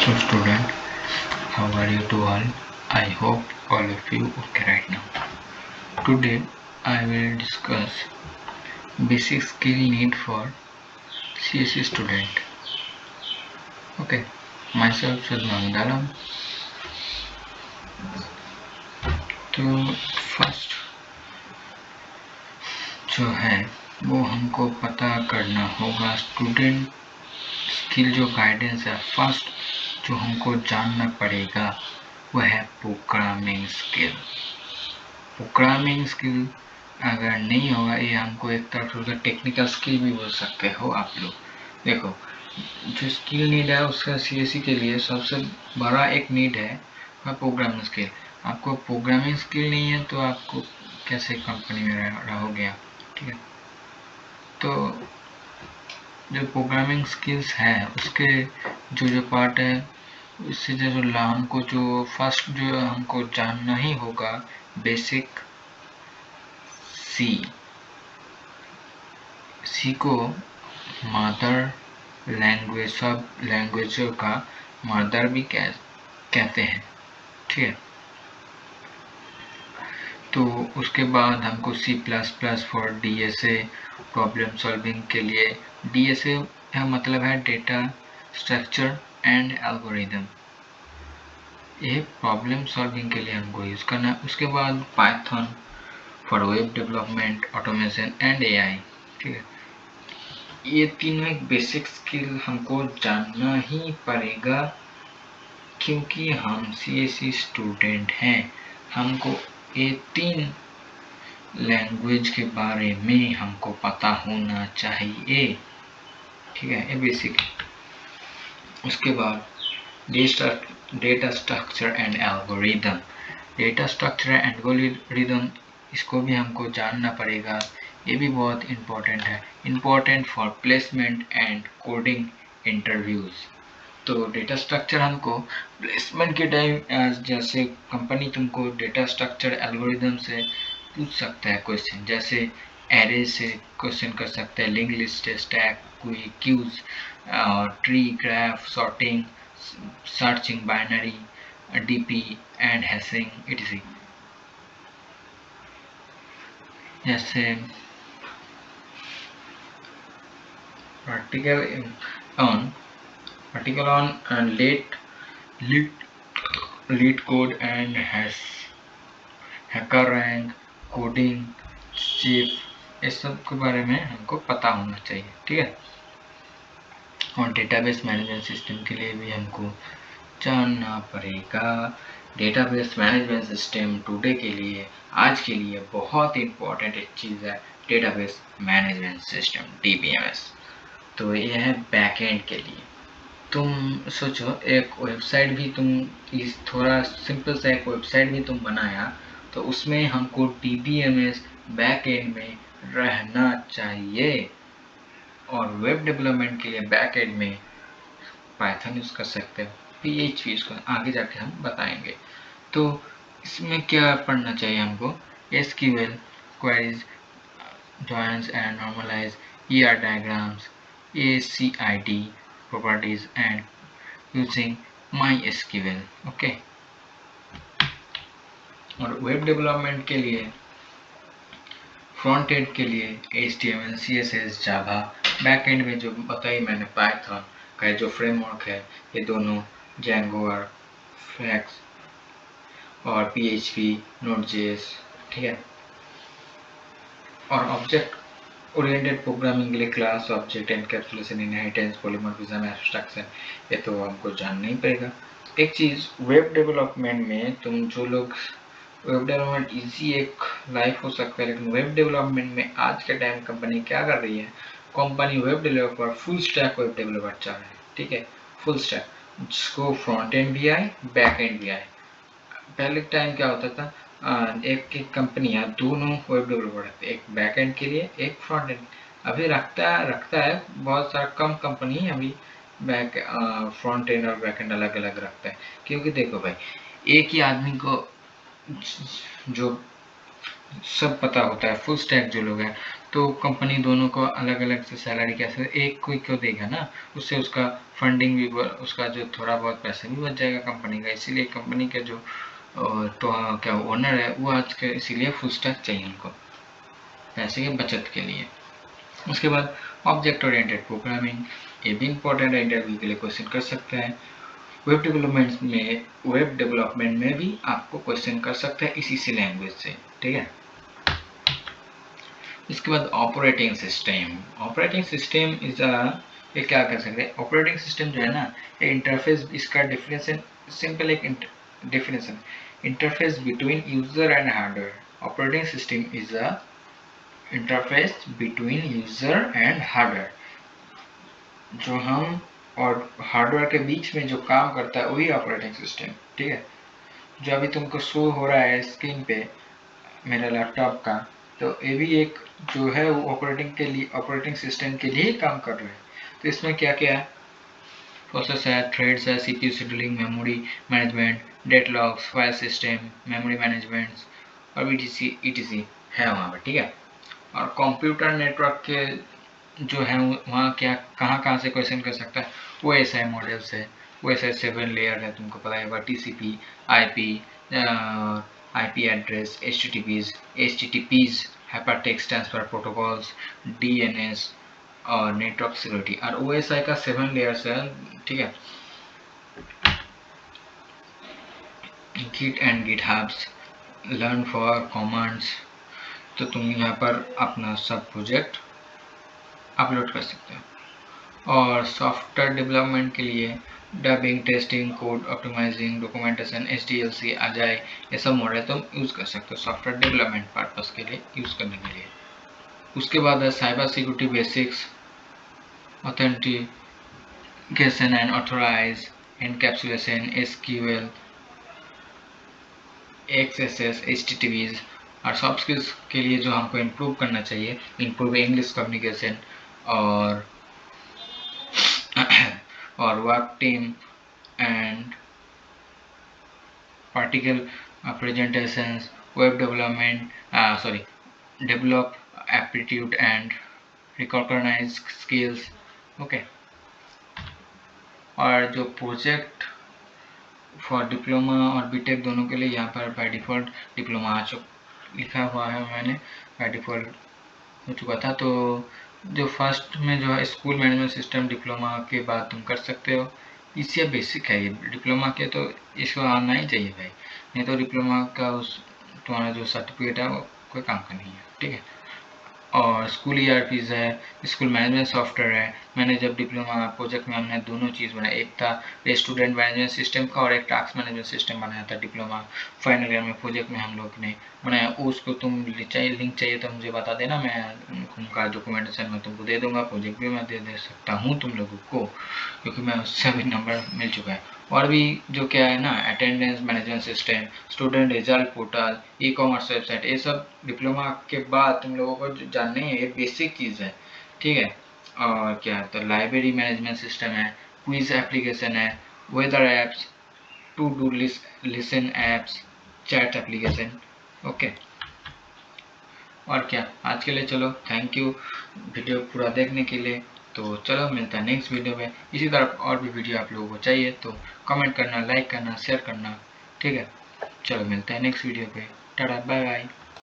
So student, how are you to all? I hope all of you okay right now. Today I will discuss basic skill need for CSE student. Okay, myself Salman Dalam. तो first जो है वो हमको पता करना होगा student skill जो guidance है। फर्स्ट जो हमको जानना पड़ेगा वो है प्रोग्रामिंग स्किल। प्रोग्रामिंग स्किल अगर नहीं होगा, ये हमको एक तरफ से टेक्निकल स्किल भी बोल सकते हो आप लोग। देखो, जो स्किल नीड है उसका सीएसई के लिए सबसे बड़ा एक नीड है प्रोग्रामिंग स्किल। आपको प्रोग्रामिंग स्किल नहीं है तो आपको कैसे कंपनी में रहोगे आप, ठीक है। तो जो प्रोग्रामिंग स्किल्स है उसके जो पार्ट है, इससे जो हमको जो फर्स्ट जो हमको जानना ही होगा बेसिक सी को मदर लैंग्वेज, सब लैंग्वेजों का मदर भी कहते हैं, ठीक है। तो उसके बाद हमको C++ for DSA problem solving के लिए, DSA का मतलब है डेटा स्ट्रक्चर एंड एल्गोरिदम, ये प्रॉब्लम सॉल्विंग के लिए हमको यूज करना है। उसके बाद Python for web development, automation and AI, ठीक है। ये तीनों एक बेसिक स्किल हमको जानना ही पड़ेगा क्योंकि हम CSE स्टूडेंट हैं। हमको ये तीन लैंग्वेज के बारे में हमको पता होना चाहिए, ठीक है, ये बेसिक है। उसके बाद data structure and algorithm, data structure and algorithm इसको भी हमको जानना पड़ेगा। ये भी बहुत इम्पोर्टेंट है, important for placement and coding interviews. तो डेटा स्ट्रक्चर हमको प्लेसमेंट के टाइम, जैसे कंपनी तुमको डेटा स्ट्रक्चर एल्गोरिदम से पूछ सकता है क्वेश्चन, जैसे एरे से क्वेश्चन कर सकता है, link list, stack, queues, tree, graph, sorting, searching, binary, DP and hashing etc. जैसे article on lead code and hacker rank, coding, chief, इस सब के बारे में हमको पता होना चाहिए, ठीक है। और डेटाबेस मैनेजमेंट सिस्टम के लिए भी हमको जानना पड़ेगा। डेटाबेस मैनेजमेंट सिस्टम टुडे के लिए, आज के लिए बहुत इंपॉर्टेंट एक चीज़ है डेटाबेस मैनेजमेंट सिस्टम, DBMS। तो ये है बैकएंड के लिए। तुम सोचो एक वेबसाइट भी तुम इस थोड़ा सिंपल सा एक वेबसाइट भी तुम बनाया तो उसमें हमको DBMS बैकएंड में रहना चाहिए। और वेब डेवलपमेंट के लिए बैकएंड में पाइथन यूज कर सकते हो, PHP इसको आगे जाके हम बताएंगे। तो इसमें क्या पढ़ना चाहिए हमको, SQL queries, joins and normalize, ER diagrams, ACID properties and using MySQL, okay. और वेब डेवलपमेंट के लिए, फ्रंट एंड के लिए HTML, CSS, Java, back and में जो बताई मैंने पाइथन का जो फ्रेमवर्क है, ये दोनों Django और Flex और PHP, Node.js, ठीक है। और ऑब्जेक्ट ओरिएंटेड प्रोग्रामिंग के लिए class, object, encapsulation, inheritance, polymorphism, abstraction, ये तो हमको जानना ही पड़ेगा। एक चीज़ वेब डेवलपमेंट में, तुम जो लोग वेब डेवलपमेंट इजी एक लाइफ हो सकता है, लेकिन वेब डेवलपमेंट में आज के टाइम कंपनी क्या कर रही है, company web developer full stack web developer चाह रहे हैं, ठीक है, फुल स्टैक, जिसको फ्रंट एंड भी आए, बैक एंड भी आए। पहले टाइम क्या होता था, एक कंपनियां दोनों वेब डेवलपर रखते, एक बैक एंड के लिए, एक फ्रंट एंड। अभी रखता है बहुत सारा कम कंपनी अभी फ्रंट एंड और बैक एंड अलग अलग रखता है। क्योंकि देखो भाई, एक ही आदमी को जो सब पता होता है, फुल स्टैक जो लोग हैं, तो कंपनी दोनों को अलग अलग से सैलरी कैसे एक कोई क्यों देगा ना, उससे उसका फंडिंग भी उसका जो थोड़ा बहुत पैसा भी बच जाएगा कंपनी का। इसीलिए कंपनी के जो तो क्या ओनर है वो आज के इसीलिए फुल स्टैक चाहिए उनको पैसे की बचत के लिए। उसके बाद ऑब्जेक्ट ओरिएंटेड प्रोग्रामिंग, ये भी इंपॉर्टेंट है, इंटरव्यू के लिए क्वेश्चन कर सकते हैं। वेब डेवलपमेंट में भी आपको क्वेश्चन कर सकते हैं इसी से लैंग्वेज से, ठीक है। इसके बाद ऑपरेटिंग सिस्टम इज ये क्या कर सकते हैं, ऑपरेटिंग सिस्टम जो है ना, ये इंटरफेस, इसका डेफिनेशन सिंपल एक definition, interface between user and hardware. Operating system is a interface between user and hardware, जो हम और हार्डवेयर के बीच में जो काम करता है वही ऑपरेटिंग सिस्टम, ठीक है। जो अभी तुमको शो हो रहा है स्क्रीन पे मेरा लैपटॉप का, तो ये भी एक जो है वो ऑपरेटिंग सिस्टम के लिए काम कर रहे हैं। तो इसमें क्या क्या है, प्रोसेस है, थ्रेड्स है, CPU scheduling, memory management, data logs, file system, memory management और ईटीसी है वहाँ पर, ठीक है। और कंप्यूटर नेटवर्क के जो है वहाँ क्या कहाँ से क्वेश्चन कर सकता है, वो एसआई मॉडल्स है, वो एसआई 7 लेयर है, तुमको पता होगा, TCP, IP address, HTTPS, hypertext transfer protocols, DNS और नेटवर्क सिक्योरिटी। और ओएसआई का 7 लेयर्स है, ठीक है। Git and Git hubs, learn for commands, तो तुम यहाँ पर अपना सब प्रोजेक्ट अपलोड कर सकते हो। और सॉफ्टवेयर डेवलपमेंट के लिए debugging, testing, code optimizing, documentation, HDLC, अजाई, ये सब मॉडल तुम यूज़ कर सकते हो सॉफ्टवेयर डेवलपमेंट पर्पस के लिए यूज़ करने के लिए। उसके बाद है cyber security basics, authentication and authorize, encapsulation, SQL, XSS, HTTPS. और सॉफ्ट स्किल्स के लिए जो हमको इम्प्रूव करना चाहिए, इम्प्रूव इंग्लिश कम्युनिकेशन और work team and particle presentations, web development, develop aptitude and recognize skills, okay। और जो प्रोजेक्ट फॉर डिप्लोमा और बीटेक दोनों के लिए यहाँ पर बाय डिफ़ॉल्ट डिप्लोमा लिखा हुआ है, मैंने बाय डिफ़ॉल्ट हो चुका था। तो जो फर्स्ट में जो है स्कूल मैनेजमेंट सिस्टम डिप्लोमा के बाद तुम कर सकते हो, इससे बेसिक है ये डिप्लोमा के, तो इसको आना ही चाहिए भाई, नहीं तो डिप्लोमा का उस तुम्हारा जो सर्टिफिकेट है वो कोई काम का नहीं है, ठीक है। और स्कूल ईआरपीज है, स्कूल मैनेजमेंट सॉफ्टवेयर है। मैंने जब डिप्लोमा प्रोजेक्ट में हमने दोनों चीज़ बनाया, एक था स्टूडेंट मैनेजमेंट सिस्टम का और एक टास्क मैनेजमेंट सिस्टम बनाया था डिप्लोमा फाइनल ईयर में प्रोजेक्ट में हम लोग ने बनाया। उसको तुम लिंक चाहिए तो मुझे बता देना, मैं उनका डॉक्यूमेंटेशन में तुमको दे दूंगा, प्रोजेक्ट भी मैं दे सकता हूँ तुम लोगों को, क्योंकि मैं उससे भी नंबर मिल चुका है। और भी जो क्या है ना, attendance management system, student result portal, e commerce website, ये सब डिप्लोमा के बाद तुम लोगों को जो जानने हैं, ये बेसिक चीज़ है, ठीक है। और क्या है तो लाइब्रेरी मैनेजमेंट सिस्टम है, क्विज एप्लीकेशन है, weather apps, to do listen apps, chat application, okay. और क्या, आज के लिए चलो, थैंक यू वीडियो पूरा देखने के लिए। तो चलो मिलता है नेक्स्ट वीडियो में। इसी तरह और भी वीडियो आप लोगों को चाहिए तो कमेंट करना, लाइक करना, शेयर करना, ठीक है। चलो मिलते हैं नेक्स्ट वीडियो पे, टाटा बाय बाय।